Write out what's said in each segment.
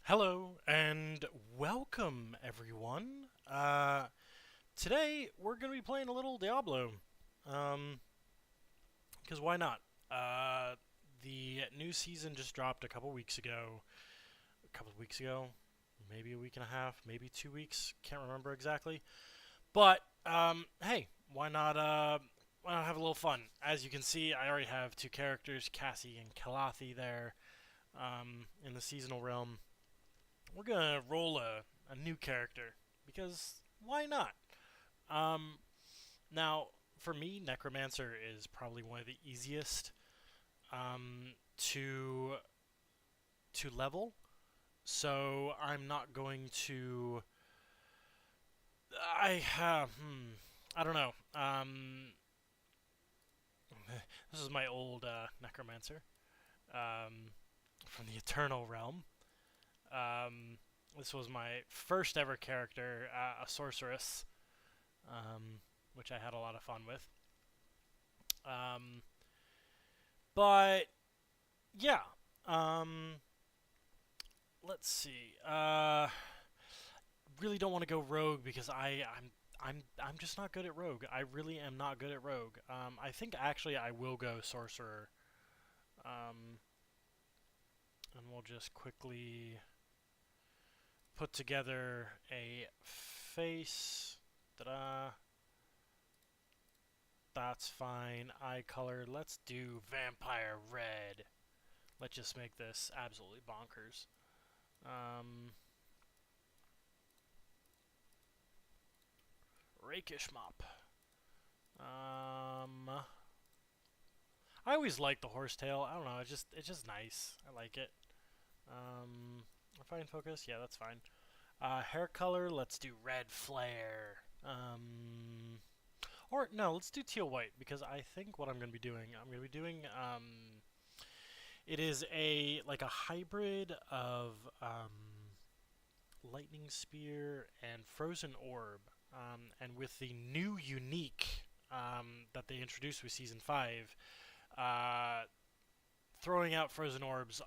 Hello and welcome, everyone. Today we're going to be playing a little Diablo. Um, because why not? The new season just dropped a couple weeks ago. Maybe a week and a half, maybe 2 weeks. Can't remember exactly. But hey, why not have a little fun? As you can see, I already have two characters, Cassie and Kalathi, there. In the seasonal realm. We're gonna roll a new character because why not? Um, Now, for me, Necromancer is probably one of the easiest to level. So I'm not going to. I don't know. This is my old Necromancer from the Eternal Realm. Um, this was my first ever character, a sorceress, um, which I had a lot of fun with. Um, but yeah, um, let's see. Really don't want to go rogue because I'm just not good at rogue. I really am not good at rogue. I think actually I will go sorcerer. Um, and we'll just quickly put together a face. Ta-da. That's fine. Eye color. Let's do vampire red. Let's just make this absolutely bonkers. Um, Rakish mop. I always like the horsetail. I don't know. It's just nice. I like it. Refine focus. Yeah, that's fine. Hair color. Let's do red flare. Or no, let's do teal white because I think what I'm gonna be doing. It is a hybrid of lightning spear and frozen orb. And with the new unique that they introduced with season 5, uh, throwing out frozen orbs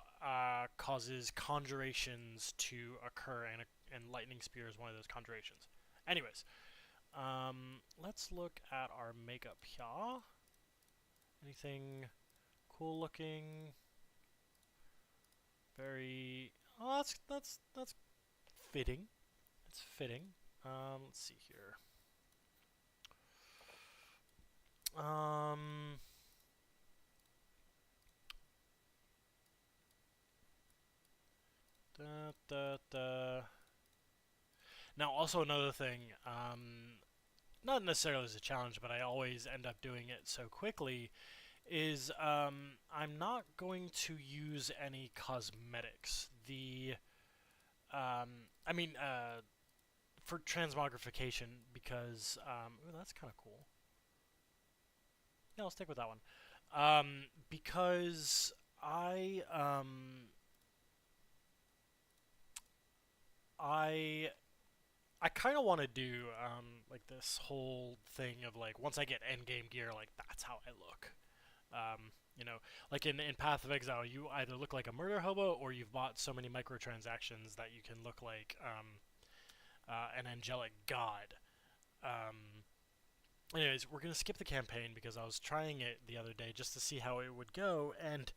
causes conjurations to occur, and lightning spear is one of those conjurations. Anyways, let's look at our makeup here. Anything cool looking? Very. Oh, that's fitting. It's fitting. Let's see here. Um, da, da, da. Now, also another thing, not necessarily as a challenge, but I always end up doing it so quickly, is I'm not going to use any cosmetics. I mean, for transmogrification, because, ooh, that's kind of cool. Yeah, I'll stick with that one. Because I, I I kind of want to do like this whole thing of like once I get end game gear, like that's how I look. You know, like in Path of Exile, you either look like a murder hobo or you've bought so many microtransactions that you can look like an angelic god. Um, Anyways, we're gonna skip the campaign because I was trying it the other day just to see how it would go, and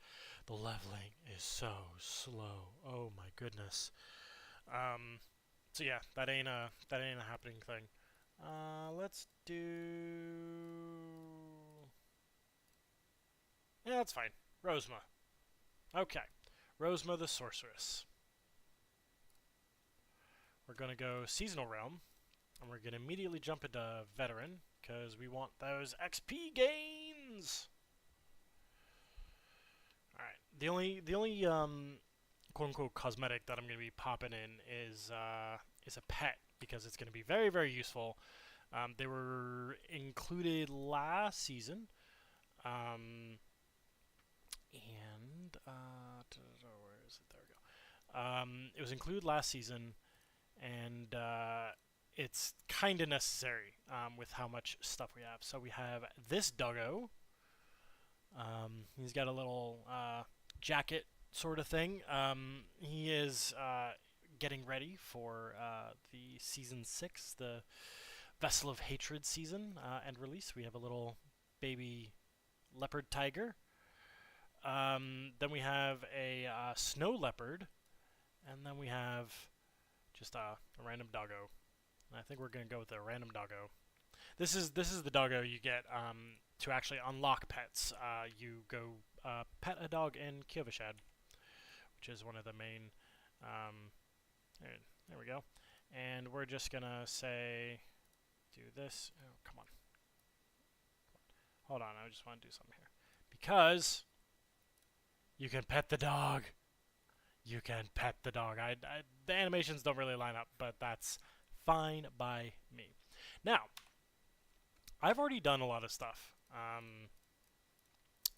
the leveling is so slow. Oh my goodness. Um, so yeah, that ain't a happening thing. Let's do. Yeah, that's fine. Rosma. Okay, Rosma the sorceress. We're gonna go seasonal realm, and we're gonna immediately jump into veteran because we want those XP gains. All right. The only quote unquote cosmetic that I'm gonna be popping in is a pet because it's gonna be very very useful. They were included last season, um, and where is it? There we go. It was included last season, and it's kind of necessary with how much stuff we have. So we have this doggo. He's got a little jacket sort of thing. He is getting ready for the season 6, the Vessel of Hatred season and release. We have a little baby leopard tiger. Then we have a snow leopard, and then we have just a random doggo. And I think we're gonna go with a random doggo. This is the doggo you get to actually unlock pets. You go pet a dog in Kyovashad, which is one of the main. There we go. And we're just gonna say, do this. Oh, come on. Hold on, I just want to do something here. Because you can pet the dog. You can pet the dog. The animations don't really line up, but that's fine by me. Now, I've already done a lot of stuff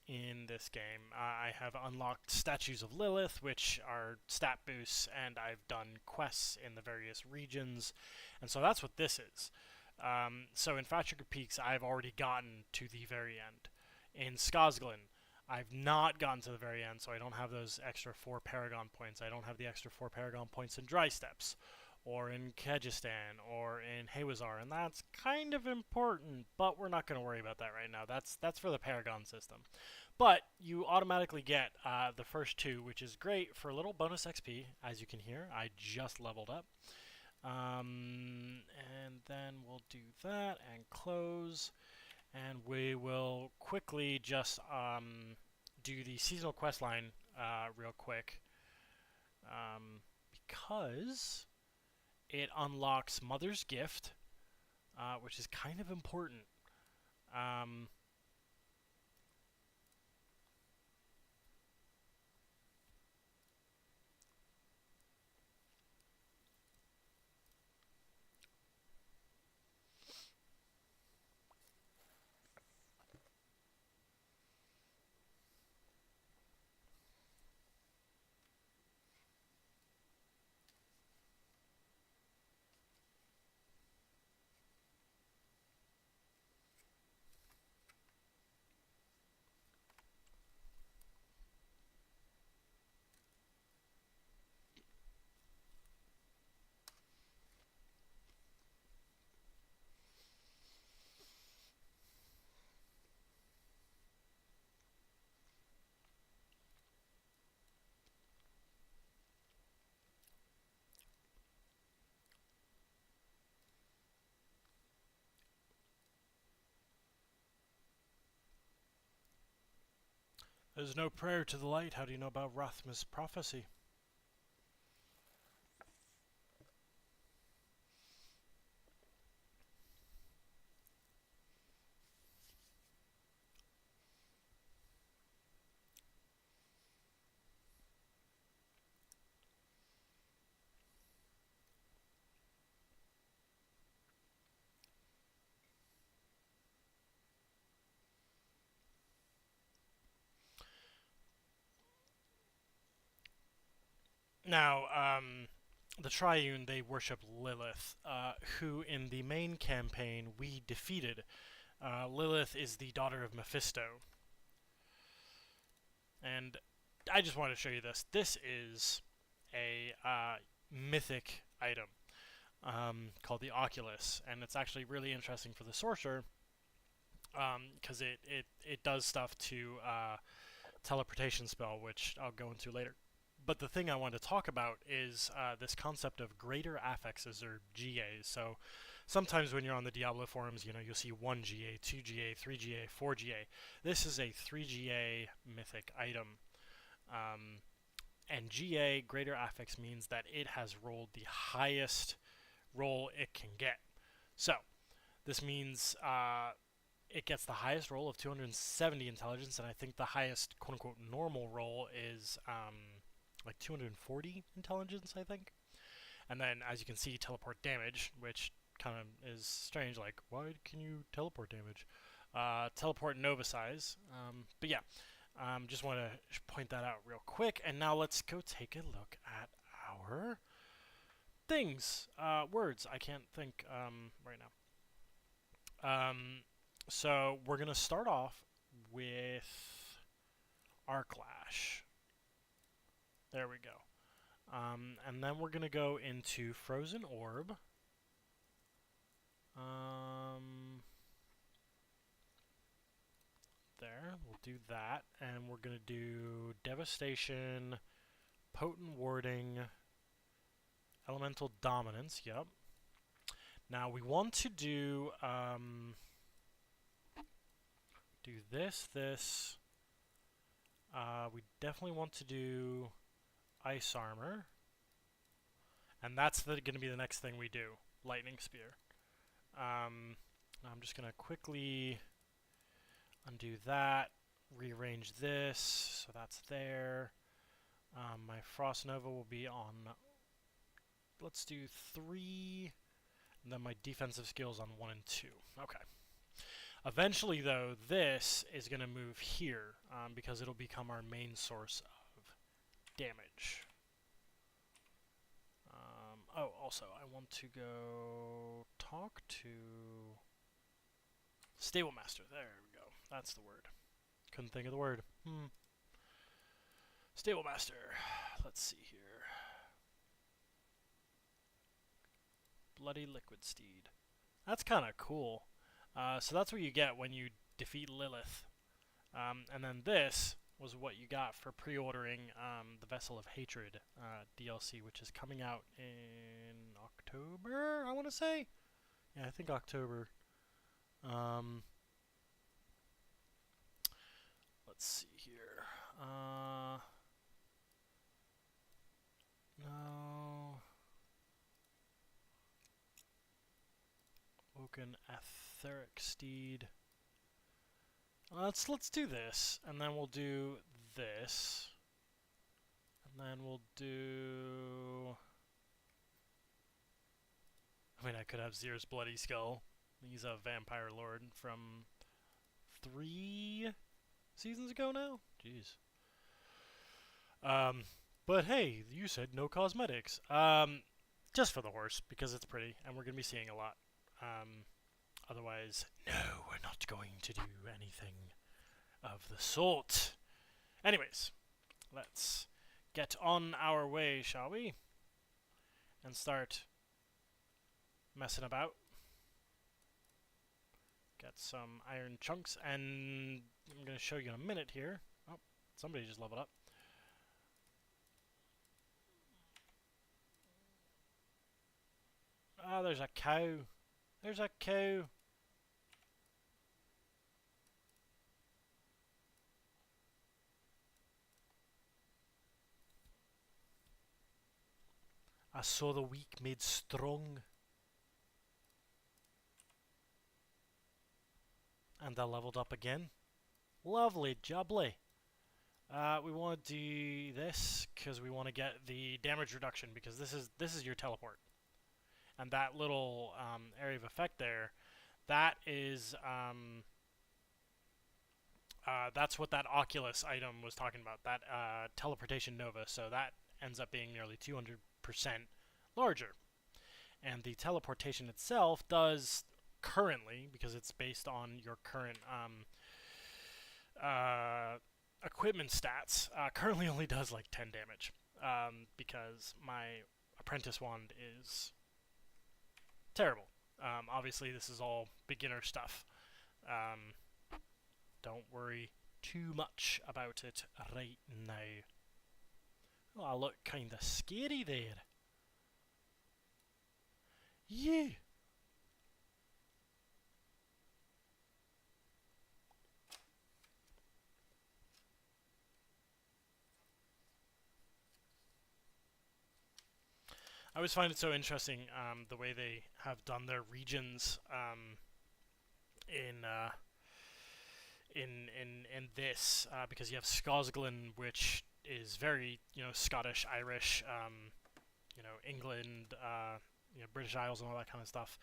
in this game. I have unlocked Statues of Lilith, which are stat boosts, and I've done quests in the various regions, and so that's what this is. So in Fatchacre Peaks, I've already gotten to the very end. In Skosglen, I've not gotten to the very end, so I don't have those extra 4 Paragon points. I don't have the extra 4 Paragon points in Dry Steppes, or in Kyrgyzstan, or in Haywazar, and that's kind of important, but we're not going to worry about that right now. That's for the Paragon system. But you automatically get the first 2, which is great for a little bonus XP. As you can hear, I just leveled up. And then we'll do that and close. And we will quickly just do the seasonal quest line real quick because it unlocks Mother's Gift, which is kind of important. There's no prayer to the light. How do you know about Rathma's prophecy? Now, the Triune, they worship Lilith, who in the main campaign we defeated. Lilith is the daughter of Mephisto. And I just wanted to show you this. This is a mythic item called the Oculus, and it's actually really interesting for the sorcerer because it does stuff to teleportation spell, which I'll go into later. But the thing I want to talk about is this concept of greater affixes, or GAs. So sometimes when you're on the Diablo forums, you'll see 1 GA, 2 GA, 3 GA, 4 GA. This is a 3 GA mythic item. And GA, greater affix, means that it has rolled the highest roll it can get. So this means it gets the highest roll of 270 intelligence, and I think the highest quote-unquote normal roll is like 240 intelligence, I think. And then, as you can see, teleport damage, which kind of is strange, like, why can you teleport damage? Teleport Nova size. But yeah, just want to point that out real quick. And now let's go take a look at our things. Words. I can't think right now. So we're going to start off with Arclash. There we go. And then we're gonna go into Frozen Orb. There, we'll do that, and we're gonna do Devastation, Potent Warding, Elemental Dominance. Yep. Now we want to do this. We definitely want to do Ice Armor, and that's going to be the next thing we do. Lightning Spear. I'm just gonna quickly undo that, rearrange this, so that's there. My Frost Nova will be on, let's do 3, and then my defensive skills on 1 and 2. Okay. Eventually, though, this is going to move here, because it'll become our main source of damage. Oh, also, I want to go talk to Stable Master. There we go. That's the word. Couldn't think of the word. Stable Master. Let's see here. Bloody Liquid Steed. That's kind of cool. So that's what you get when you defeat Lilith. And then this was what you got for pre-ordering the Vessel of Hatred DLC, which is coming out in October, I want to say? Yeah, I think October. Let's see here. No. Woken Etheric Steed. Let's do this, and then we'll do this, and then we'll do. I mean, I could have Zyr's Bloody Skull. He's a vampire lord from 3 seasons ago now. Jeez. But hey, you said no cosmetics. Just for the horse because it's pretty, and we're gonna be seeing a lot. Otherwise, no, we're not going to do anything of the sort. Anyways, let's get on our way, shall we? And start messing about. Get some iron chunks, and I'm going to show you in a minute here. Oh, somebody just leveled up. Ah, there's a cow. There's a cow. I saw the weak made strong. And I leveled up again. Lovely jubbly. We want to do this because we want to get the damage reduction, because this is your teleport. And that little area of effect there, that is that's what that Oculus item was talking about, that teleportation nova. So that ends up being nearly 200% larger. And the teleportation itself does currently, because it's based on your current equipment stats, currently only does like 10 damage, because my apprentice wand is terrible. Obviously, this is all beginner stuff. Don't worry too much about it right now. Oh, I look kinda scary there. Yeah. I always find it so interesting, the way they have done their regions in this, because you have Scosglen, which is very, Scottish, Irish, England, British Isles and all that kind of stuff.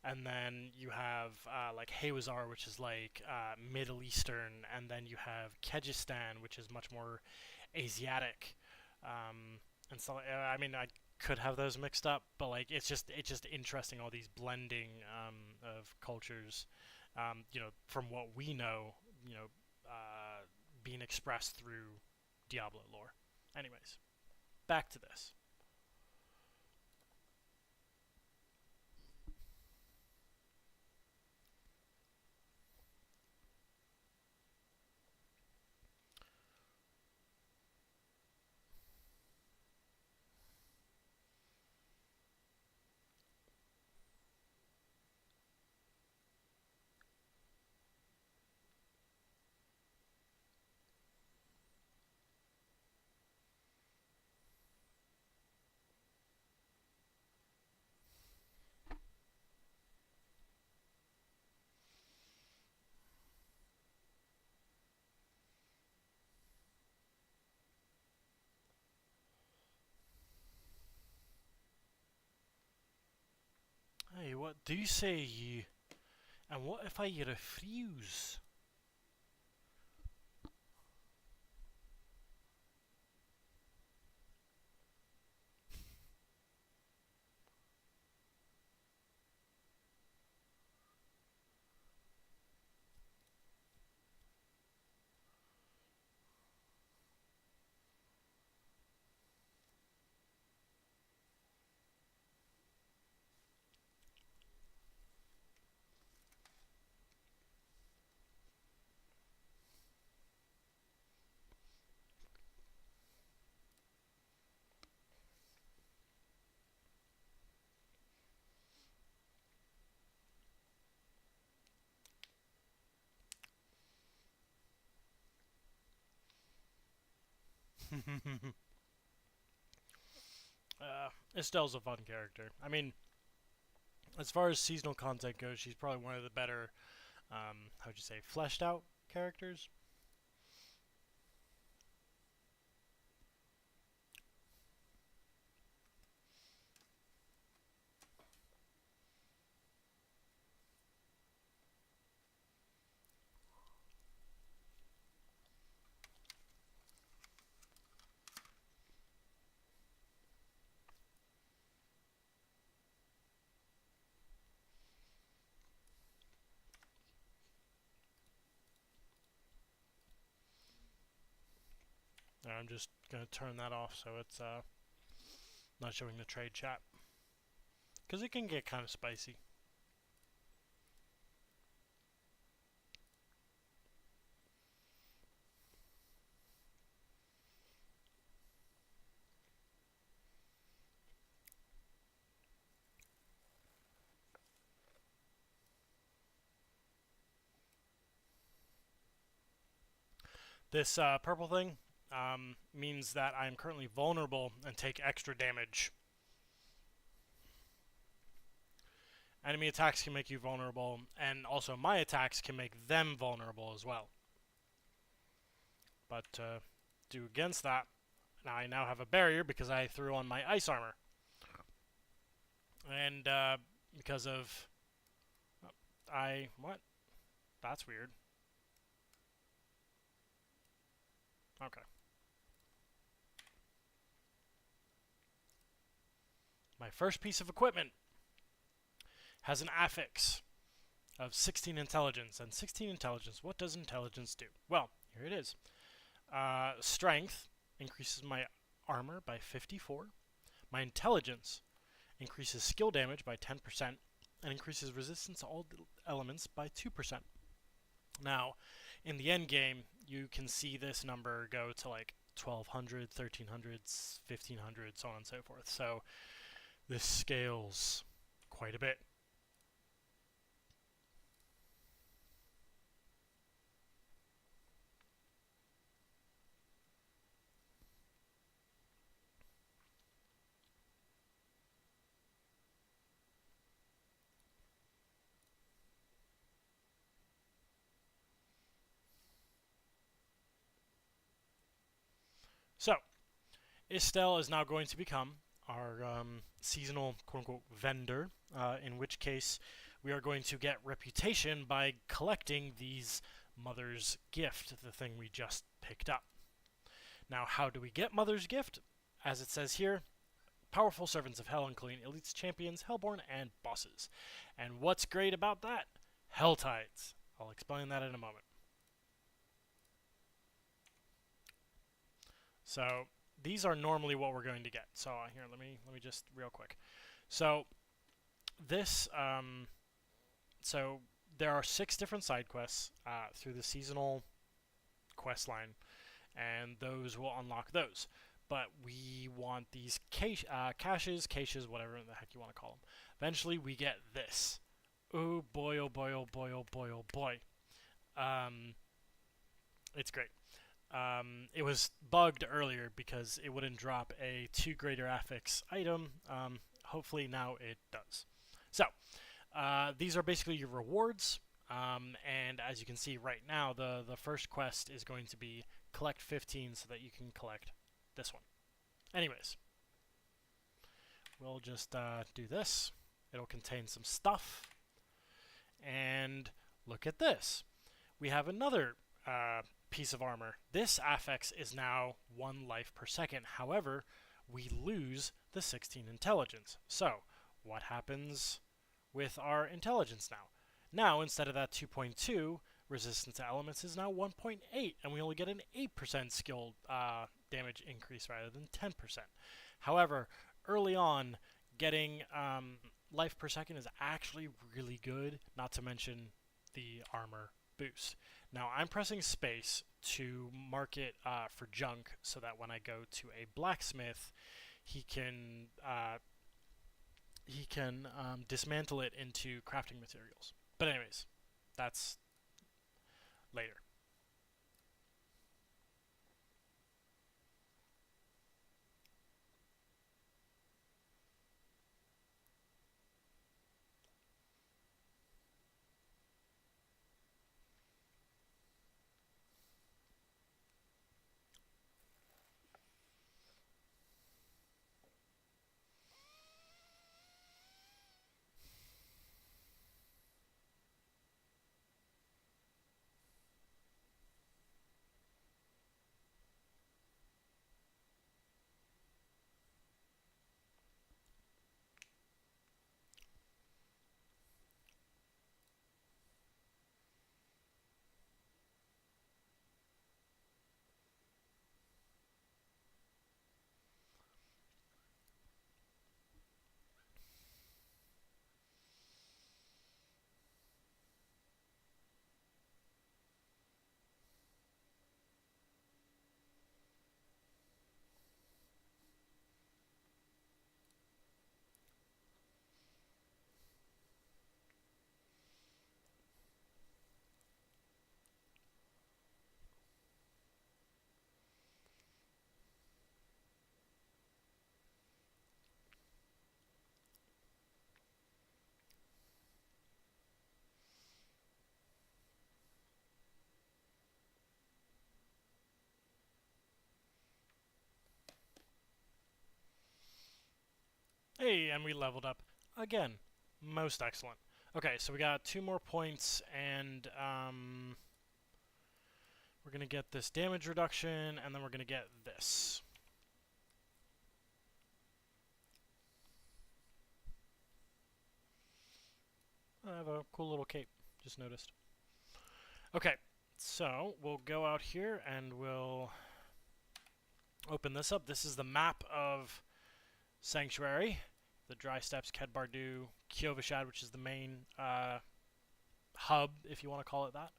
And then you have like Haywazar, which is like Middle Eastern, and then you have Kyrgyzstan, which is much more Asiatic. And so, I mean, I could have those mixed up, but like it's just interesting, all these blending of cultures, from what we know, being expressed through Diablo lore. Anyways, back to this. what do you say? And what if I refuse? Estelle's a fun character. I mean, as far as seasonal content goes, she's probably one of the better, how'd you say, fleshed out characters. I'm just gonna turn that off so it's not showing the trade chat, because it can get kind of spicy. This purple thing means that I'm currently vulnerable and take extra damage. Enemy attacks can make you vulnerable, and also my attacks can make them vulnerable as well. But to do against that, I now have a barrier because I threw on my ice armor. And because of... What? That's weird. Okay. My first piece of equipment has an affix of 16 intelligence. And 16 intelligence, what does intelligence do? Well, here it is. Strength increases my armor by 54. My intelligence increases skill damage by 10% and increases resistance to all elements by 2%. Now, in the end game, you can see this number go to like 1200, 1300, 1500, so on and so forth. So this scales quite a bit. So, Estelle is now going to become our seasonal quote-unquote vendor, in which case we are going to get reputation by collecting these Mother's Gift, the thing we just picked up. Now, how do we get Mother's Gift? As it says here, powerful servants of hell, including elites, champions, hellborn, and bosses. And what's great about that? Helltides. I'll explain that in a moment. So these are normally what we're going to get. So here, let me just real quick. So this, so there are 6 different side quests through the seasonal quest line, and those will unlock those. But we want these caches, whatever the heck you want to call them. Eventually, we get this. Oh boy! Oh boy! Oh boy! Oh boy! Oh boy! It's great. It was bugged earlier because it wouldn't drop a 2 greater affix item. Hopefully now it does. So, these are basically your rewards. And as you can see right now, the first quest is going to be collect 15 so that you can collect this one. Anyways, we'll just do this. It'll contain some stuff. And look at this. We have another piece of armor. This affix is now 1 life per second. However, we lose the 16 intelligence. So, what happens with our intelligence now? Now, instead of that 2.2, resistance to elements is now 1.8, and we only get an 8% skill damage increase rather than 10%. However, early on, getting life per second is actually really good, not to mention the armor boost. Now, I'm pressing space to mark it for junk so that when I go to a blacksmith, he can dismantle it into crafting materials. But anyways, that's later. Hey, and we leveled up again. Most excellent. Okay, so we got 2 more points, and we're going to get this damage reduction, and then we're going to get this. I have a cool little cape, just noticed. Okay, so we'll go out here and we'll open this up. This is the map of Sanctuary, the Dry Steppes, Kedbardu, Kiovashad, which is the main hub, if you want to call it that.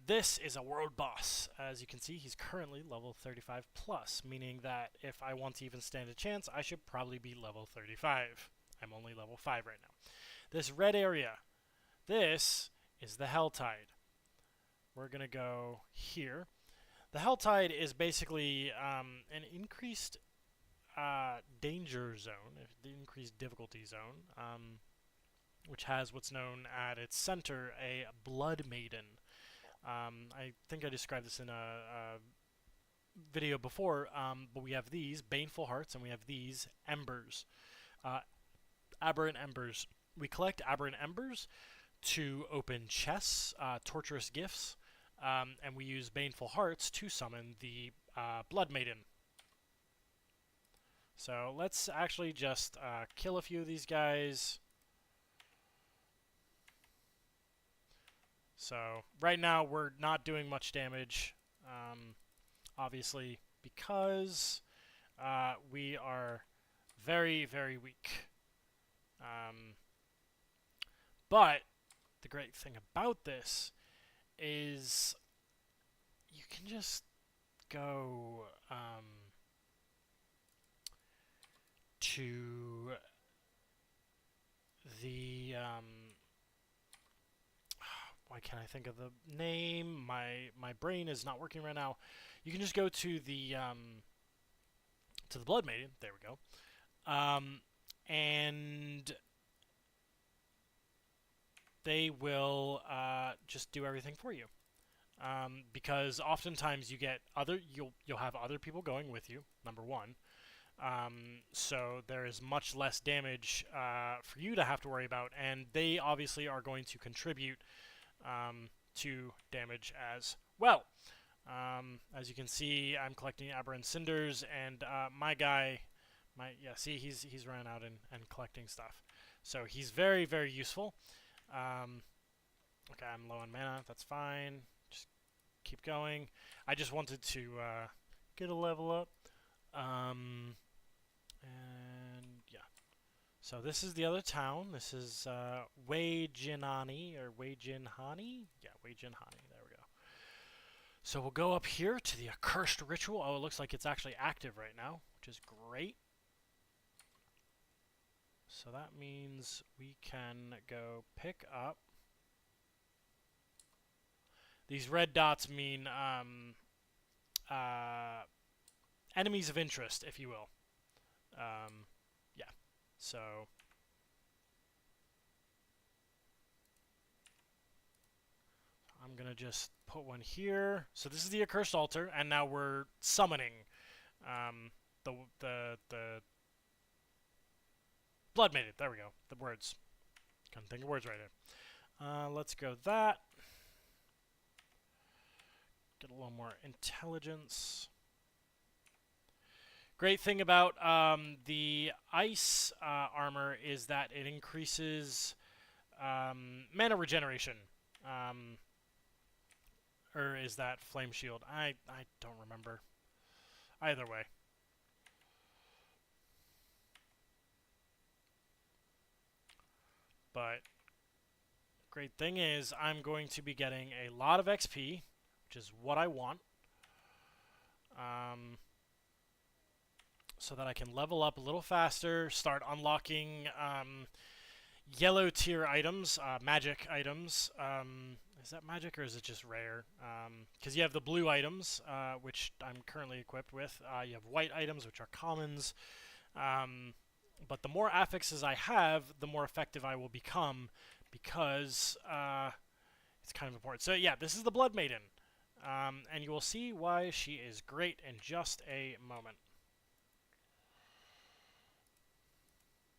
This is a world boss. As you can see, he's currently level 35 plus, meaning that if I want to even stand a chance, I should probably be level 35. I'm only level 5 right now. This red area, this is the Helltide. We're going to go here. The Helltide is basically an increased danger zone, the increased difficulty zone, which has what's known at its center a Blood Maiden. I think I described this in a video before, but we have these Baneful Hearts and we have these Embers, Aberrant Embers. We collect Aberrant Embers to open chests, torturous gifts, and we use Baneful Hearts to summon the Blood Maiden. So let's actually just kill a few of these guys. So right now we're not doing much damage, obviously, because we are very, very weak. But the great thing about this is you can just go to the why can't I think of the name? My brain is not working right now. You can just go to the Blood Maiden. There we go. And they will just do everything for you. Because oftentimes you get you'll have other people going with you. Number one. So there is much less damage for you to have to worry about, and they obviously are going to contribute to damage as well. As you can see, I'm collecting aberrant cinders, and my guy, see, he's running out and collecting stuff. So he's very, very useful. Okay, I'm low on mana. That's fine. Just keep going. I just wanted to get a level up. And yeah. So this is the other town. This is Wejinani or Wejinhani. Yeah, Wejinhani. There we go. So we'll go up here to the accursed ritual. Oh, it looks like it's actually active right now, which is great. So that means we can go pick up. These red dots mean enemies of interest, if you will. Yeah. So I'm going to just put one here. So this is the accursed altar, and now we're summoning the Blood Maiden. There we go. The words. Couldn't think of words right here. Let's go that. Get a little more intelligence. Great thing about the ice armor is that it increases mana regeneration. Or is that flame shield? I don't remember. Either way. But great thing is I'm going to be getting a lot of XP, which is what I want. So that I can level up a little faster, start unlocking yellow tier items, magic items. Is that magic or is it just rare? Because you have the blue items, which I'm currently equipped with. You have white items, which are commons. But the more affixes I have, the more effective I will become, because it's kind of important. So yeah, this is the Blood Maiden. And you will see why she is great in just a moment.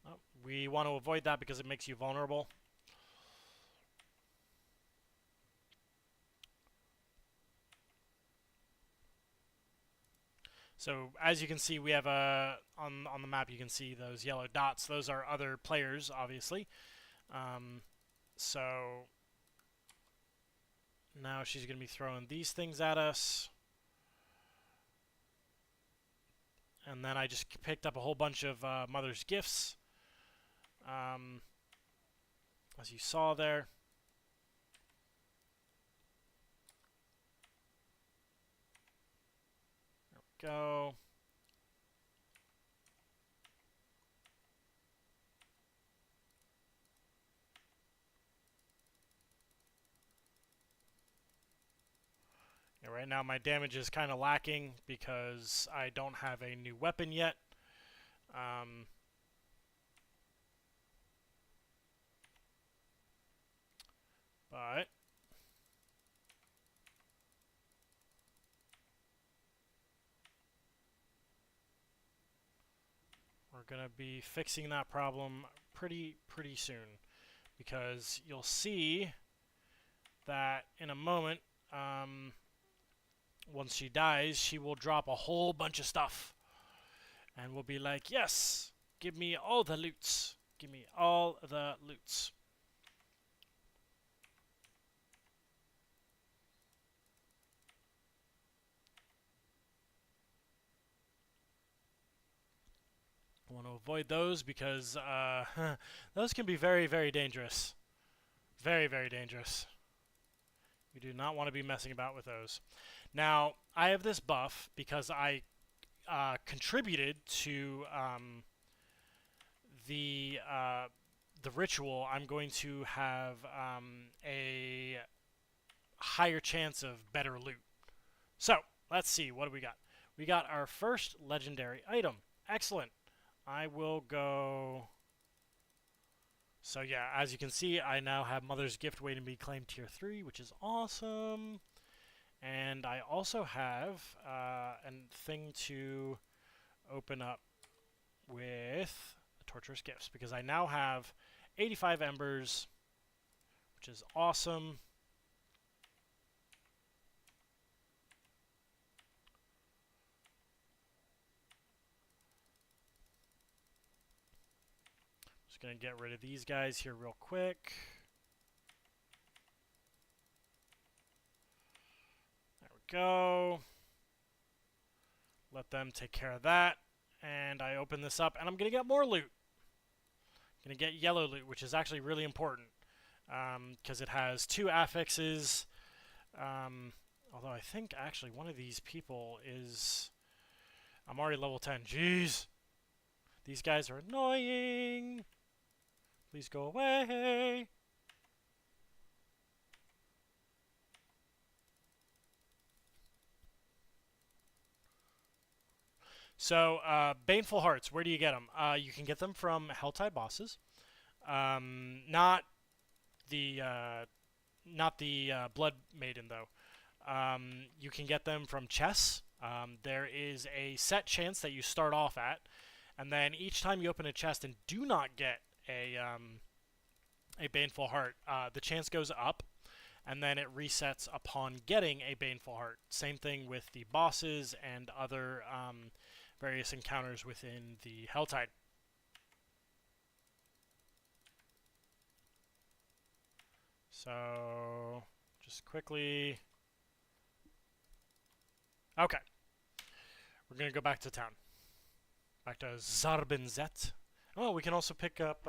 Oh, we want to avoid that because it makes you vulnerable. So as you can see, we have on the map. You can see those yellow dots. Those are other players, obviously. So now she's going to be throwing these things at us. And then I just picked up a whole bunch of Mother's Gifts. As you saw there. There we go. Yeah, right now my damage is kind of lacking because I don't have a new weapon yet. But we're going to be fixing that problem pretty soon, because you'll see that in a moment, once she dies, she will drop a whole bunch of stuff. And we'll be like, yes, give me all the loots. Give me all the loots. I want to avoid those because those can be very dangerous. Very dangerous. You do not want to be messing about with those. Now, I have this buff because I contributed to the ritual. I'm going to have a higher chance of better loot. So, let's see. What do we got? We got our first legendary item. Excellent. I will go... So yeah, as you can see, I now have Mother's Gift waiting to be claimed tier 3, which is awesome. And I also have a thing to open up with torturous gifts because I now have 85 embers, which is awesome. Just gonna get rid of these guys here real quick. There we go. Let them take care of that. And I open this up, and I'm gonna get more loot. I'm gonna get yellow loot, which is actually really important because it has 2 affixes. Although I think actually one of these people is... I'm already level 10. Jeez. These guys are annoying. Please go away. So, Baneful Hearts, where do you get them? You can get them from helltide bosses. Not the Blood Maiden, though. You can get them from chests. There is a set chance that you start off at, and then each time you open a chest and do not get a Baneful Heart, the chance goes up, and then it resets upon getting a Baneful Heart. Same thing with the bosses and other various encounters within the Helltide. So, just quickly... Okay. We're going to go back to town. Back to Zarbenzet. Oh, we can also pick up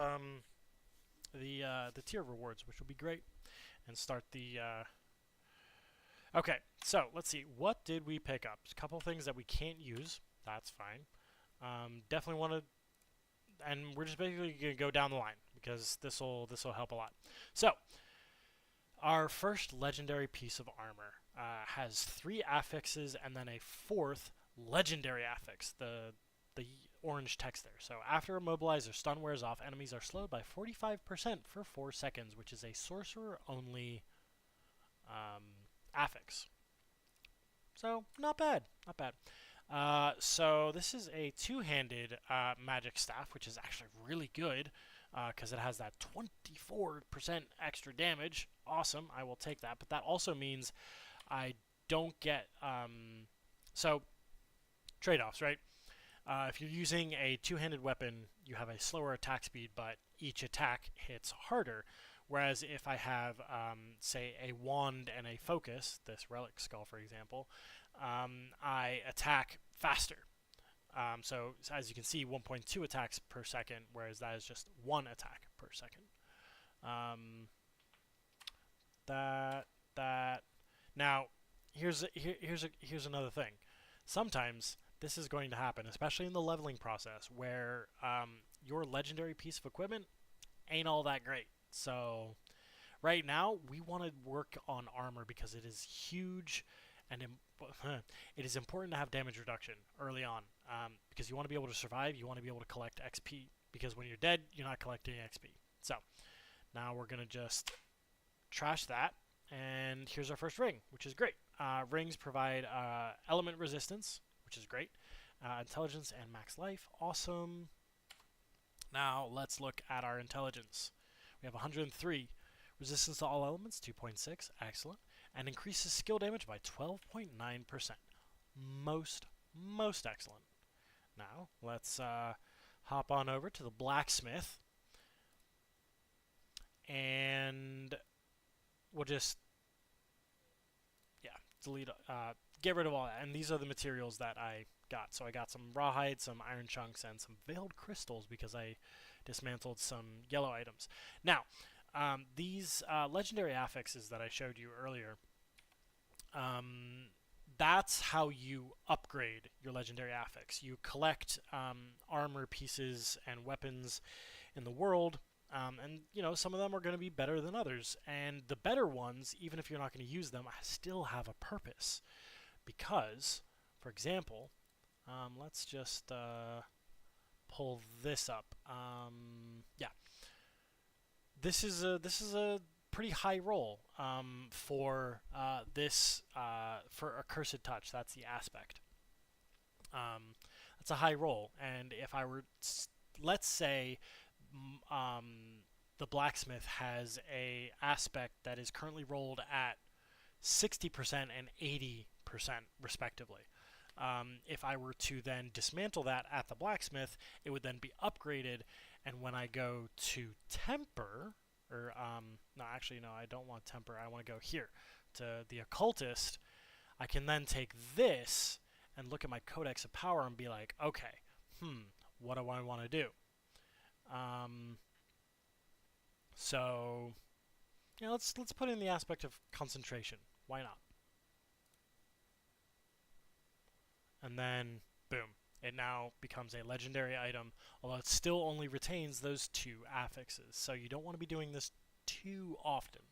the tier rewards, which will be great. And start the... Okay, so let's see. What did we pick up? A couple things that we can't use. That's fine. Definitely want to... And we're just basically going to go down the line because this will help a lot. So, our first legendary piece of armor has 3 affixes and then a 4th legendary affix, the orange text there. So after immobilize or stun wears off, enemies are slowed by 45% for 4 seconds, which is a sorcerer-only affix. So not bad, not bad. So this is a 2-handed magic staff, which is actually really good because it has that 24% extra damage. Awesome, I will take that. But that also means I don't get... so, trade-offs, right? If you're using a 2-handed weapon, you have a slower attack speed, but each attack hits harder. Whereas if I have, say, a wand and a focus, this relic skull, for example, I attack faster. So as you can see, 1.2 attacks per second, whereas that is just 1 attack per second. That. Now, here's another thing. Sometimes this is going to happen, especially in the leveling process, where your legendary piece of equipment ain't all that great. So right now, we want to work on armor because it is huge, and it is important to have damage reduction early on because you want to be able to survive. You want to be able to collect XP because when you're dead, you're not collecting XP. So now we're going to just trash that, and here's our first ring, which is great. Rings provide element resistance, which is great. Intelligence and max life, awesome. Now let's look at our intelligence. We have 103. Resistance to all elements, 2.6, excellent. And increases skill damage by 12.9%. Most excellent. Now, let's hop on over to the blacksmith. And we'll just, delete, get rid of all that. And these are the materials that I got. So I got some rawhide, some iron chunks, and some veiled crystals because I dismantled some yellow items. Now, these legendary affixes that I showed you earlier, that's how you upgrade your legendary affix. You collect armor pieces and weapons in the world, and some of them are going to be better than others. And the better ones, even if you're not going to use them, still have a purpose. Because, for example, let's just pull this up. This is a pretty high roll for this for Accursed Touch. That's the aspect. That's a high roll. And if I were, let's say, the blacksmith has a aspect that is currently rolled at 60% and 80% respectively. If I were to then dismantle that at the blacksmith, it would then be upgraded. And when I go to temper, or no, actually, no, I don't want temper. I want to go here to the occultist. I can then take this and look at my codex of power and be like, okay, what do I want to do? Um, so, yeah, let's put in the aspect of concentration. Why not? And then, boom, it now becomes a legendary item, although it still only retains those 2 affixes. So you don't want to be doing this too often.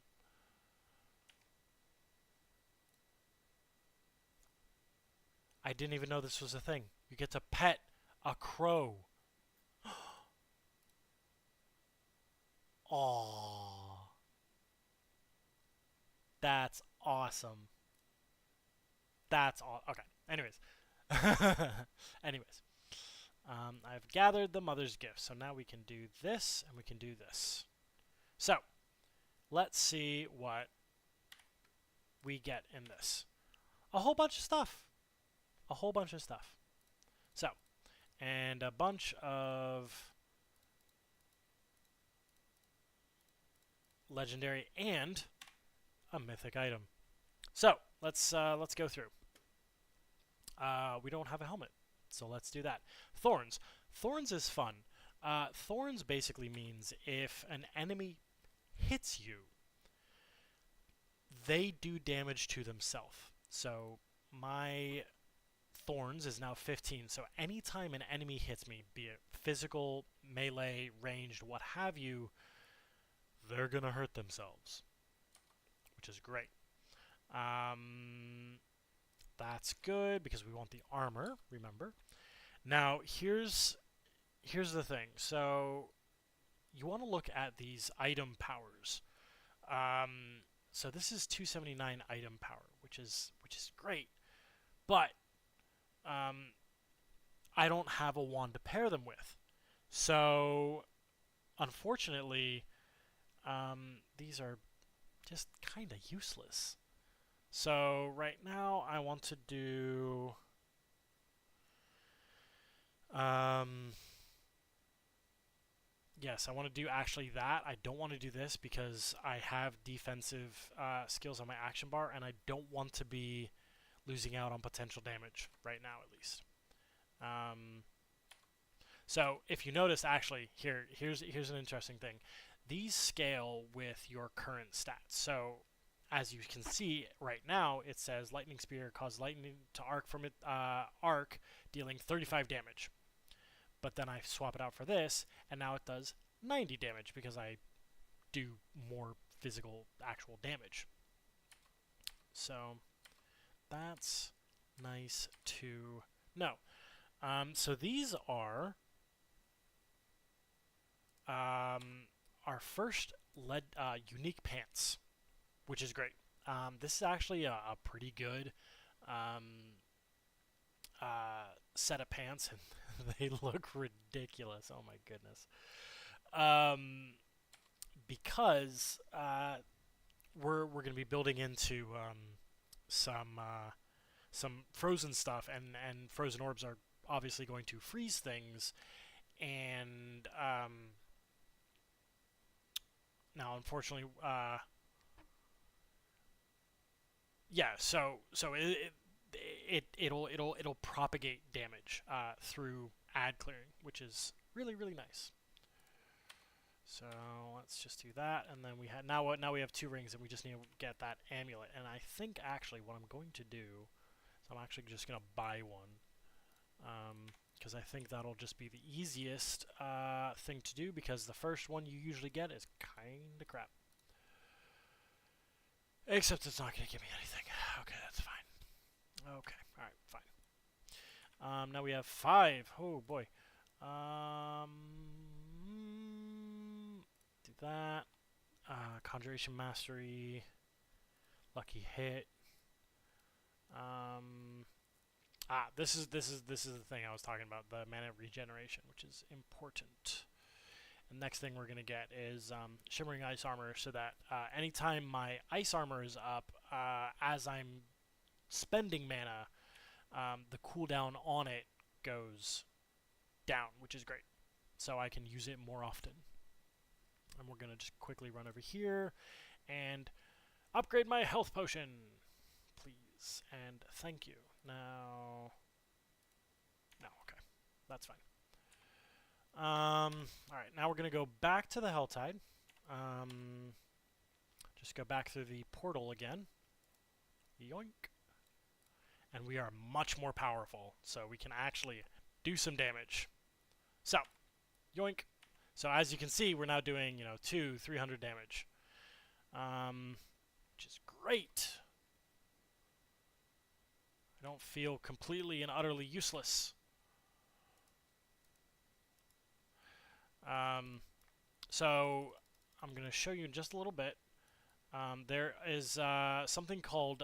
I didn't even know this was a thing. You get to pet a crow. Aww. That's awesome. That's all. Okay. Anyways. Anyways. I've gathered the mother's gifts. So now we can do this and we can do this. So, let's see what we get in this. A whole bunch of stuff. A whole bunch of stuff. So, and a bunch of legendary and a mythic item. So, let's go through. We don't have a helmet, so let's do that. Thorns. Thorns is fun. Thorns basically means if an enemy hits you, they do damage to themselves. So my thorns is now 15. So anytime an enemy hits me, be it physical, melee, ranged, what have you, they're going to hurt themselves, which is great. That's good because we want the armor, remember. Now, here's the thing. So you want to look at these item powers. So this is 279 item power, which is great. But I don't have a wand to pair them with. So unfortunately, these are just kind of useless. So right now I want to do yes, I want to do actually that. I don't want to do this because I have defensive skills on my action bar, and I don't want to be losing out on potential damage right now, at least. So if you notice, actually, here's an interesting thing. These scale with your current stats. So as you can see right now, it says Lightning Spear causes lightning to arc from it, dealing 35 damage. But then I swap it out for this, and now it does 90 damage because I do more physical, actual damage. So that's nice to know. So these are our first unique pants, which is great. This is actually a pretty good set of pants, and they look ridiculous. Oh my goodness. Because we're going to be building into some frozen stuff, and frozen orbs are obviously going to freeze things, and now unfortunately, yeah. So it'll propagate damage through ad clearing, which is really nice. So let's just do that, and then we have now we have 2 rings, and we just need to get that amulet. And I think actually what I'm going to do is I'm actually just gonna buy one, because I think that'll just be the easiest thing to do, because the first one you usually get is kinda crap. Except it's not gonna give me anything. Okay, that's fine. Okay, all right, fine. Now we have 5. Oh boy. Do that. Conjuration Mastery. Lucky Hit. This is the thing I was talking about, the mana regeneration, which is important. The next thing we're going to get is Shimmering Ice Armor, so that anytime my Ice Armor is up, as I'm spending mana, the cooldown on it goes down, which is great. So I can use it more often. And we're going to just quickly run over here and upgrade my health potion, please. And thank you. Now... No, okay. That's fine. Alright, now we're going to go back to the helltide. Just go back through the portal again. Yoink. And we are much more powerful, so we can actually do some damage. So, yoink. So as you can see, we're now doing, 300 damage. Which is great. I don't feel completely and utterly useless. So I'm going to show you in just a little bit. There is something called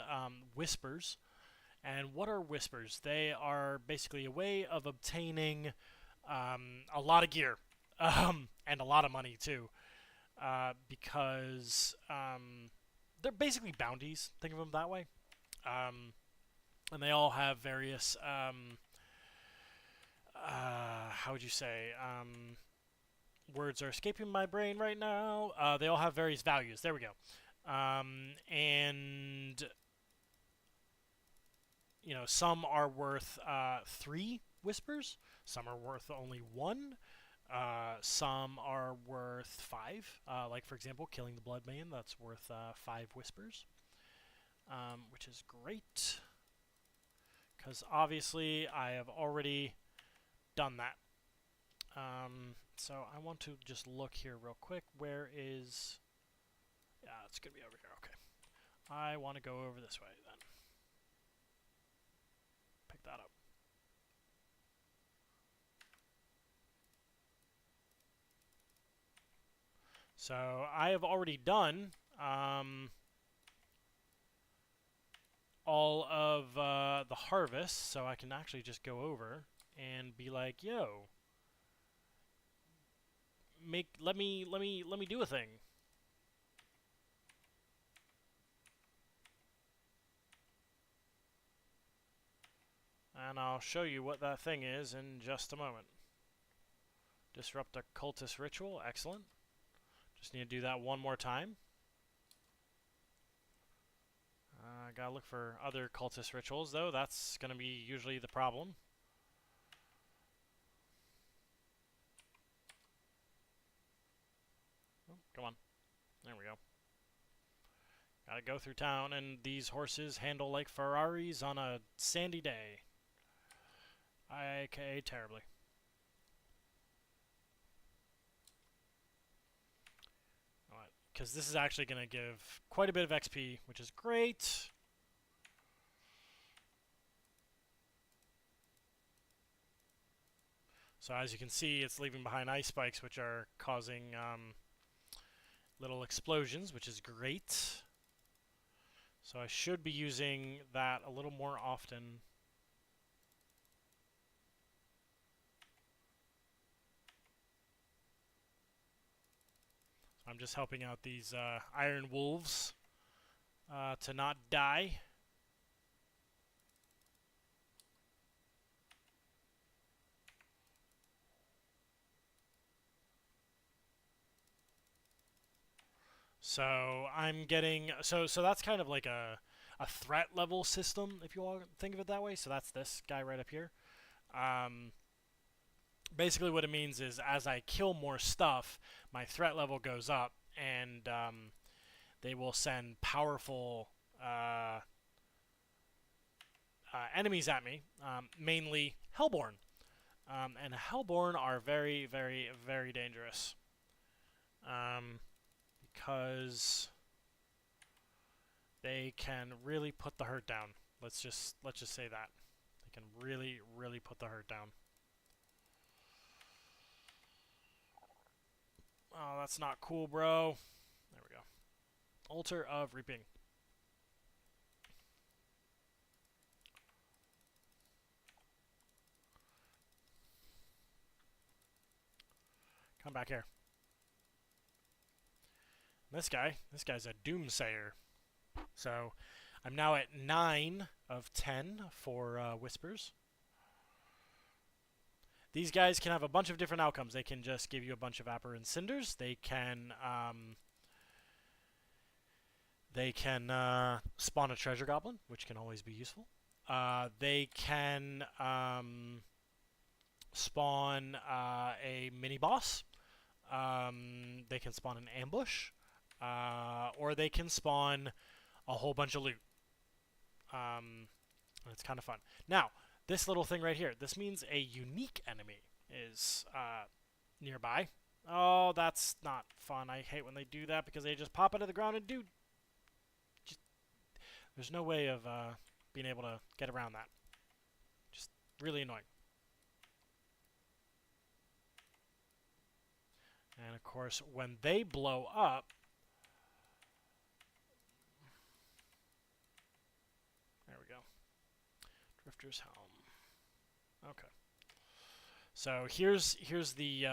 whispers. And what are whispers? They are basically a way of obtaining a lot of gear and a lot of money too, because they're basically bounties. Think of them that way. And they all have various how would you say, words are escaping my brain right now. They all have various values. There we go. And some are worth 3 whispers. Some are worth only 1. Some are worth 5. Like, for example, killing the Bloodbane, that's worth 5 whispers. Which is great. Because obviously I have already done that. So I want to just look here real quick. Where is... Yeah, it's going to be over here. Okay. I want to go over this way then. Pick that up. So I have already done all of the harvest, so I can actually just go over and be like, yo, let me do a thing. And I'll show you what that thing is in just a moment. Disrupt a cultist ritual, excellent. Just need to do that one more time. Gotta look for other cultist rituals, though. That's gonna be usually the problem. Oh, come on. There we go. Gotta go through town, and these horses handle like Ferraris on a sandy day. AKA terribly. Because this is actually going to give quite a bit of XP, which is great. So as you can see, it's leaving behind ice spikes, which are causing little explosions, which is great. So I should be using that a little more often. I'm just helping out these iron wolves to not die. So I'm getting so that's kind of like a threat level system, if you want to think of it that way. So that's this guy right up here. Basically what it means is as I kill more stuff, my threat level goes up, and they will send powerful enemies at me, mainly Hellborn. And Hellborn are very, very, very dangerous. Because they can really put the hurt down. Let's just say that. They can really, really put the hurt down. Oh, that's not cool, bro. There we go. Altar of Reaping. Come back here. This guy's a doomsayer. So I'm now at 9 of 10 for whispers. These guys can have a bunch of different outcomes. They can just give you a bunch of aberrant cinders. They can spawn a treasure goblin, which can always be useful. They can spawn a mini boss. They can spawn an ambush, or they can spawn a whole bunch of loot. It's kind of fun. Now, this little thing right here, this means a unique enemy is nearby. Oh, that's not fun. I hate when they do that because they just pop out of the ground and do. There's no way of being able to get around that. Just really annoying. And of course, when they blow up, there we go. Drifter's Helm. Okay. So here's the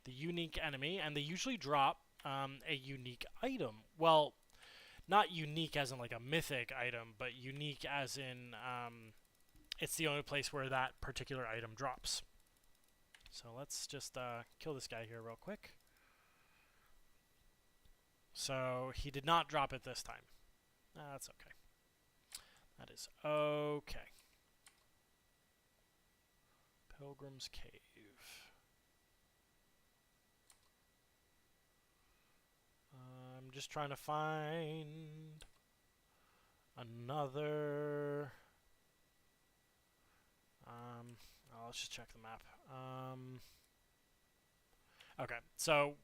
unique enemy, and they usually drop a unique item. Well, not unique as in like a mythic item, but unique as in it's the only place where that particular item drops. So let's just kill this guy here real quick. So he did not drop it this time. That's okay. That is okay. Pilgrim's Cave. I'm just trying to find another. Let's just check the map. Okay, so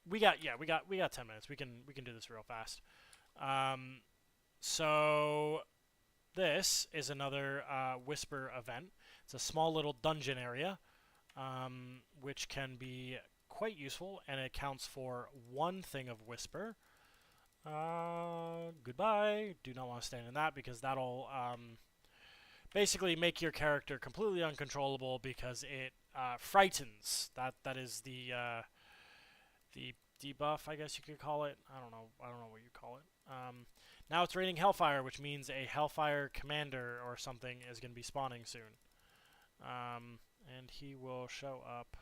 we got 10 minutes. We can do this real fast. So this is another Whisper event. It's a small little dungeon area, which can be quite useful, and it counts for one thing of Whisper. Goodbye. Do not want to stand in that because that'll basically make your character completely uncontrollable because it frightens. That is the debuff, I guess you could call it. I don't know what you call it. Now it's raining Hellfire, which means a Hellfire commander or something is going to be spawning soon. And he will show up.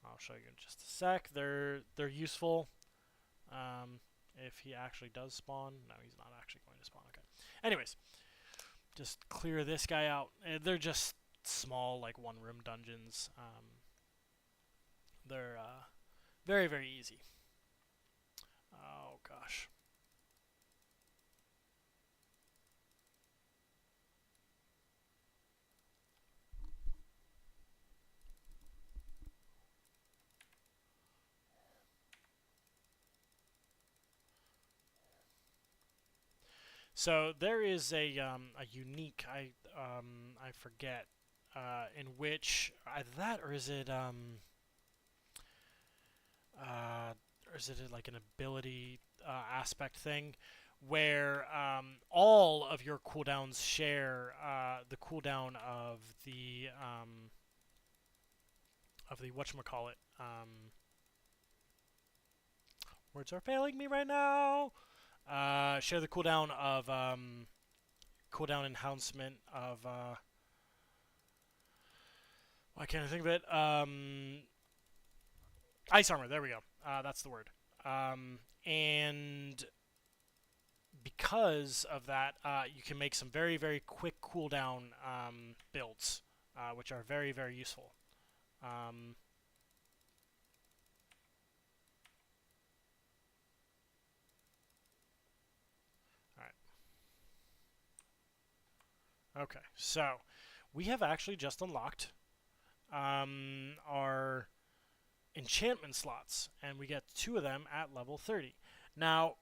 I'll show you in just a sec. They're useful. If he actually does spawn. No, he's not actually going to spawn. Okay. Anyways, just clear this guy out. They're just small, like one-room dungeons. They're very, very easy. Oh gosh. So there is a unique I forget in which either that or is it like an ability aspect thing where all of your cooldowns share the cooldown of the whatchamacallit. Words are failing me right now. Share the cooldown of cooldown enhancement of why can't I think of it? Ice armor. There we go. That's the word. And because of that, you can make some very, very quick cooldown builds, which are very, very useful. Okay, so we have actually just unlocked our enchantment slots, and we get 2 of them at level 30. Now,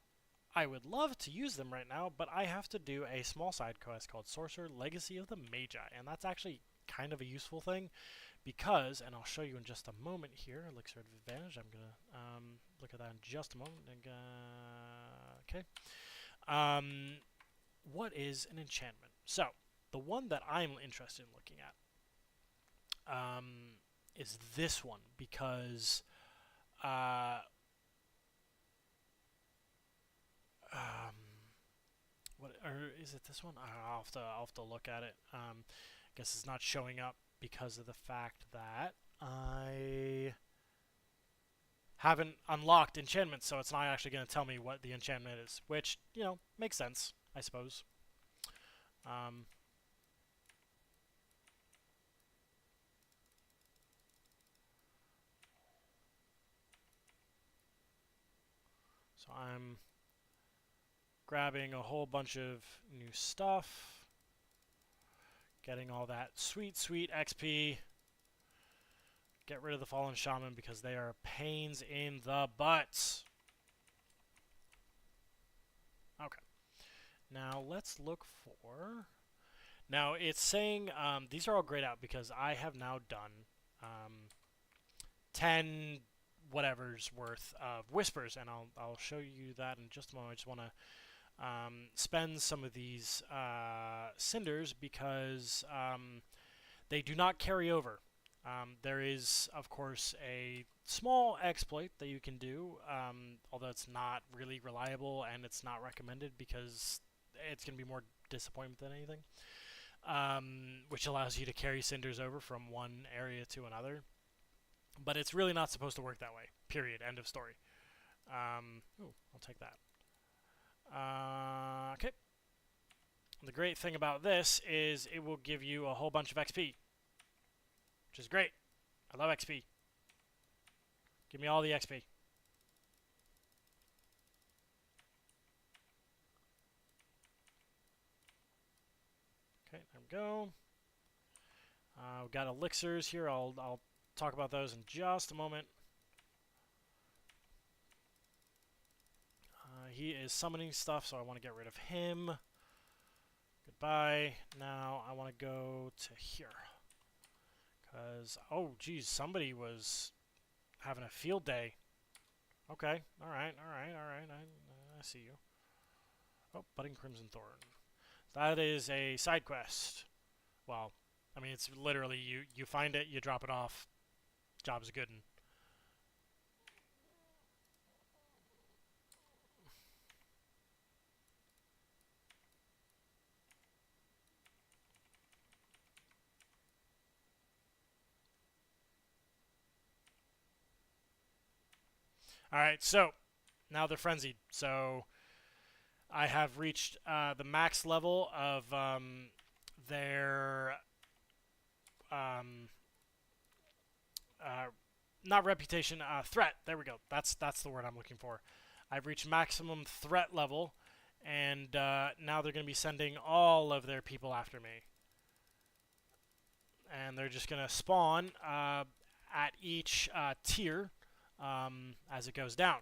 I would love to use them right now, but I have to do a small side quest called Sorcerer Legacy of the Magi, and that's actually kind of a useful thing because, and I'll show you in just a moment here, Elixir Advantage, I'm going to look at that in just a moment. Okay. What is an enchantment? So, the one that I'm interested in looking at is this one because uh, um, what or is it this one? I'll have to look at it. I guess it's not showing up because of the fact that I haven't unlocked enchantments, so it's not actually going to tell me what the enchantment is, which, you know, makes sense, I suppose. Um, so I'm grabbing a whole bunch of new stuff, getting all that sweet, sweet XP. Get rid of the Fallen Shaman because they are pains in the butt. Okay. Now let's look for... Now it's saying these are all grayed out because I have now done 10 whatever's worth of whispers, and I'll show you that in just a moment. I just want to spend some of these cinders because they do not carry over. There is, of course, a small exploit that you can do, although it's not really reliable and it's not recommended because it's going to be more disappointment than anything, which allows you to carry cinders over from one area to another. But it's really not supposed to work that way. Period. End of story. Ooh, I'll take that. Okay. The great thing about this is it will give you a whole bunch of XP, which is great. I love XP. Give me all the XP. Okay, there we go. We've got elixirs here. I'll talk about those in just a moment. He is summoning stuff, so I want to get rid of him. Goodbye. Now I want to go to here. Because, oh, geez, somebody was having a field day. Okay, alright. I see you. Oh, Budding Crimson Thorn. That is a side quest. Well, I mean, it's literally you find it, you drop it off, job's good. Alright, so now they're frenzied. So I have reached the max level of their um, not reputation, threat. There we go. That's the word I'm looking for. I've reached maximum threat level, and now they're going to be sending all of their people after me. And they're just going to spawn at each tier as it goes down.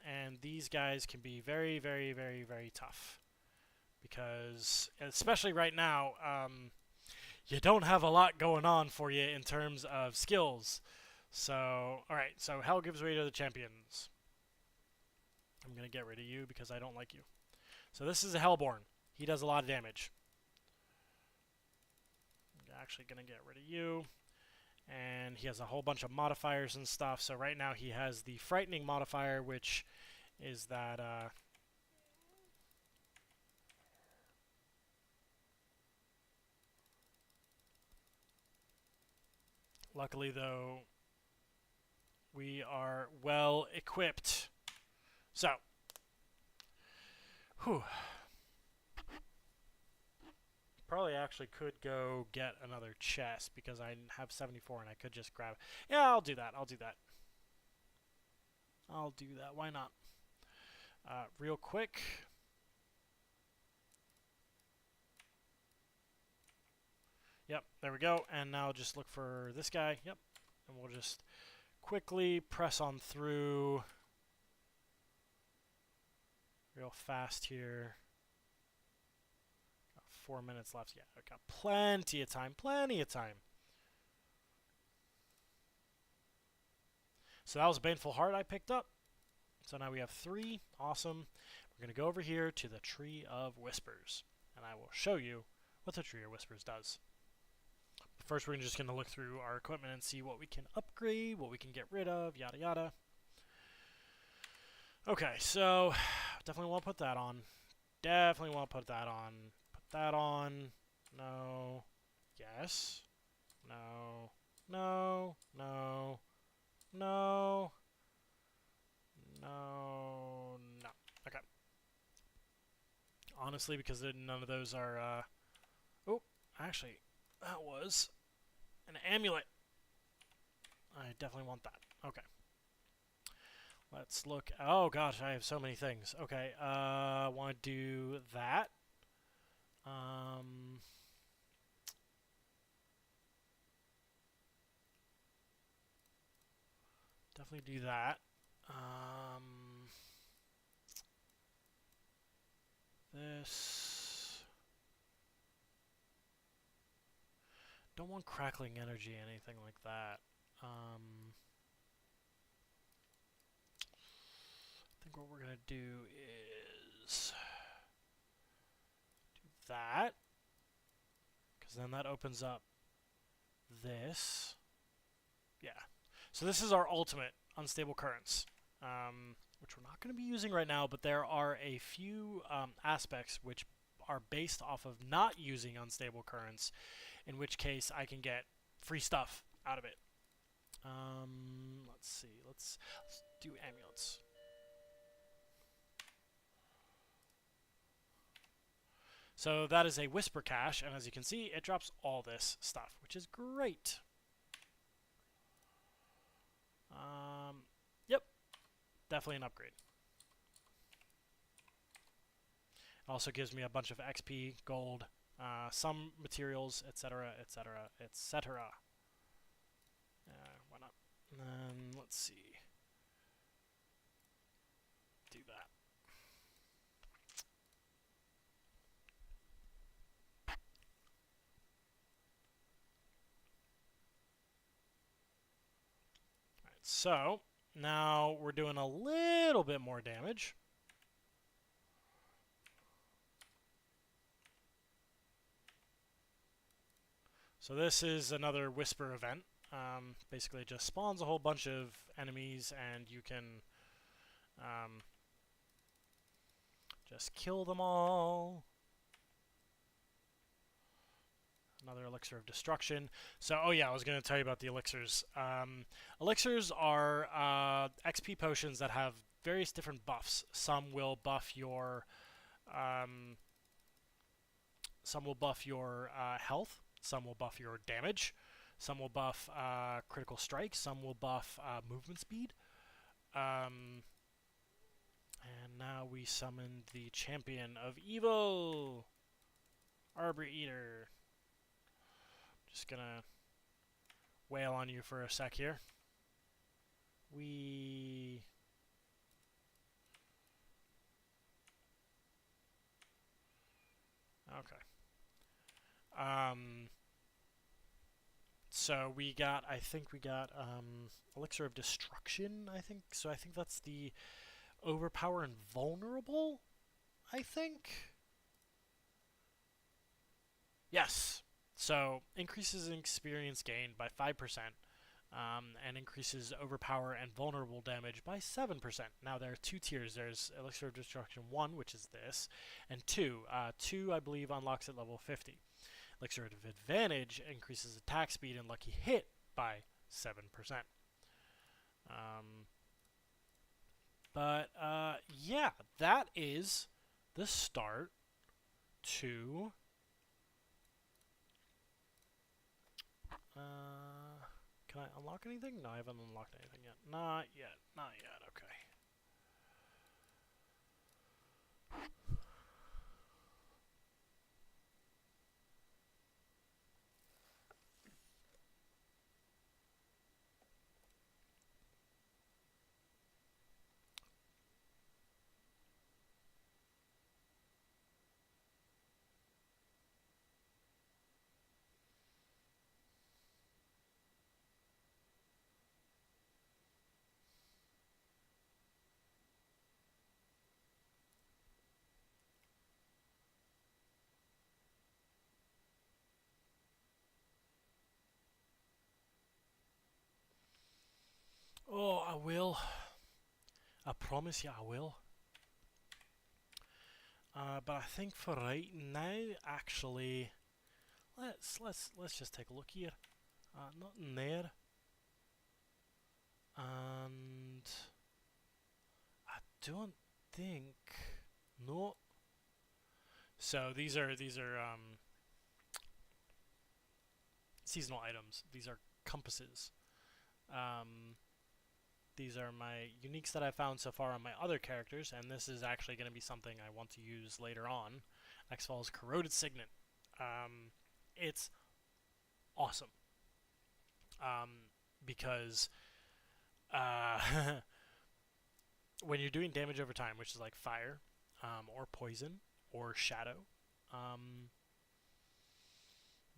And these guys can be very, very, very, very tough. Because, especially right now, you don't have a lot going on for you in terms of skills. So, alright, so hell gives way to the champions. I'm going to get rid of you because I don't like you. So this is a Hellborn. He does a lot of damage. I'm actually going to get rid of you. And he has a whole bunch of modifiers and stuff. So right now he has the Frightening modifier, which is that... Luckily, though, we are well equipped. So, whew. Probably actually could go get another chest because I have 74 and I could just grab... Yeah, I'll do that. I'll do that. Why not? Real quick. Yep, there we go. And now just look for this guy. Yep. And we'll just quickly press on through real fast here. Got 4 minutes left. Yeah, I've got plenty of time. Plenty of time. So that was a Baneful Heart I picked up. So now we have 3. Awesome. We're going to go over here to the Tree of Whispers. And I will show you what the Tree of Whispers does. First, we're just going to look through our equipment and see what we can upgrade, what we can get rid of, yada yada. Okay, so definitely want to put that on. Definitely want to put that on. Put that on. No. Yes. No. No. No. No. No. No. Okay. Honestly, because none of those are. Oh, actually, that was an amulet. I definitely want that. Okay. Let's look. Oh gosh, I have so many things. Okay, want to do that. Definitely do that. This. Don't want crackling energy, anything like that. I think what we're gonna do is do that, because then that opens up this. Yeah. So this is our ultimate unstable currents, which we're not going to be using right now, but there are a few aspects which are based off of not using unstable currents, in which case I can get free stuff out of it. Let's see. Let's do amulets. So that is a whisper cache, and as you can see, it drops all this stuff, which is great. Yep, definitely an upgrade. It also gives me a bunch of XP, gold, some materials, etc., etc., etc. Why not? And then let's see. Do that. Alright, so now we're doing a little bit more damage. So this is another whisper event. Basically, it just spawns a whole bunch of enemies, and you can just kill them all. Another elixir of destruction. So, oh yeah, I was going to tell you about the elixirs. Elixirs are XP potions that have various different buffs. Some will buff your health. Some will buff your damage. Some will buff critical strike. Some will buff movement speed. And now we summon the champion of evil, Arbor Eater. Just gonna wail on you for a sec here. Okay. So we got, I think we got Elixir of Destruction, I think. So I think that's the Overpower and Vulnerable, I think. Yes. So increases in experience gained by 5%, and increases overpower and vulnerable damage by 7%. Now there are two tiers. There's Elixir of Destruction 1, which is this, and 2. 2, I believe, unlocks at level 50. Elixir of Advantage increases attack speed and lucky hit by 7%. Yeah, that is the start to can I unlock anything? No, I haven't unlocked anything yet. Not yet. Not yet. Okay. Oh, I will. I promise you, I will. But I think for right now, actually, let's just take a look here. Nothing there, and I don't think no. So these are seasonal items. These are compasses. Um, these are my uniques that I found so far on my other characters, and this is actually going to be something I want to use later on. X-Fal's Corroded Signet. Um, it's awesome um, because uh, when you're doing damage over time, which is like fire or poison or shadow, um,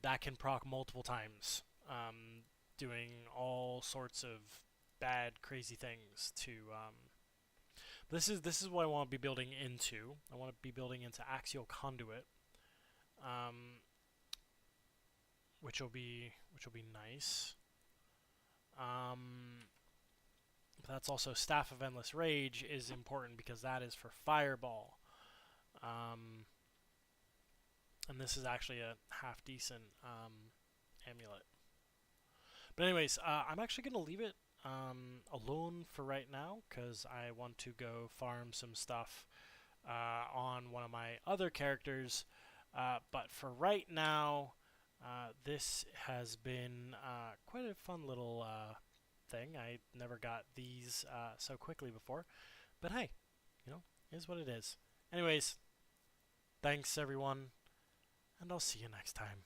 that can proc multiple times, doing all sorts of bad, crazy things to. This is what I want to be building into. I want to be building into Axial Conduit, um, which will be nice. Um, but that's also Staff of Endless Rage is important because that is for Fireball. Um, and this is actually a half decent amulet. But anyways, I'm actually gonna leave it alone for right now because I want to go farm some stuff on one of my other characters. But for right now, this has been quite a fun little thing. I never got these so quickly before. But hey, is what it is. Anyways, thanks everyone, and I'll see you next time.